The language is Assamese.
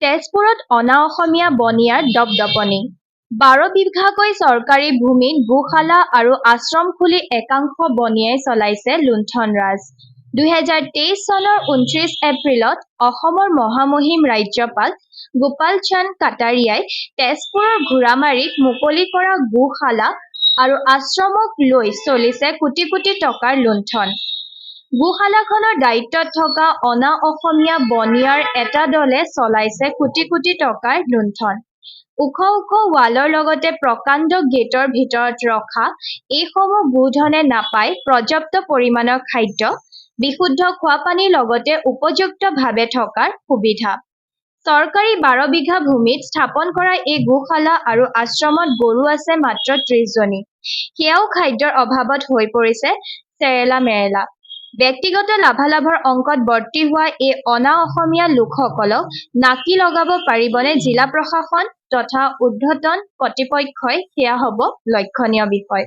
তেজপুৰত অনা অসমীয়া বনিয়াৰ দপদপনি ১২ বিঘাকৈ চৰকাৰী ভূমিত গোশালা আৰু আশ্ৰম খুলি একাংশ বনিয়াই চলাইছে লুণ্ঠন-ৰাজ। ২০২৩ চনৰ ২৯ এপ্ৰিলত অসমৰ মহামহিম ৰাজ্যপাল গোপাল চন্দ কাটাৰিয়াই তেজপুৰৰ ঘোঁৰামাৰীত মুকলি কৰা গোশালা আৰু আশ্ৰমক লৈ চলিছে কোটি কোটি টকাৰ লুণ্ঠন। গোশালাখনৰ দায়িত্বত থকা অনা অসমীয়া বনিয়াৰ এটা দলে চলাইছে কোটি কোটি টকাৰ লুণ্ঠন। ওখ ওখ ৱালৰ লগতে প্ৰকাণ্ড গেটৰ ভিতৰত ৰখা এইসমূহ গোধনে নাপায় পৰ্যাপ্ত পৰিমাণৰ খাদ্য, বিশুদ্ধ খোৱাপানীৰ লগতে উপযুক্তভাৱে থকাৰ সুবিধা। চৰকাৰী ১২ বিঘা ভূমিত স্থাপন কৰা এই গোশালা আৰু আশ্ৰমত গৰু আছে মাত্ৰ ৩০ জনী। সেয়াও খাদ্যৰ অভাৱত হৈ পৰিছে চেৰেলা-মেৰেলা। ব্যক্তিগত লাভালাভৰ অংকত বৰ্তি হোৱা এই অনা অসমীয়া লোকসকলক নাকি লগাব পাৰিবনে জিলা প্ৰশাসন তথা ঊৰ্ধ্বতন কৰ্তৃপক্ষই, সেয়া হ'ব লক্ষণীয় বিষয়।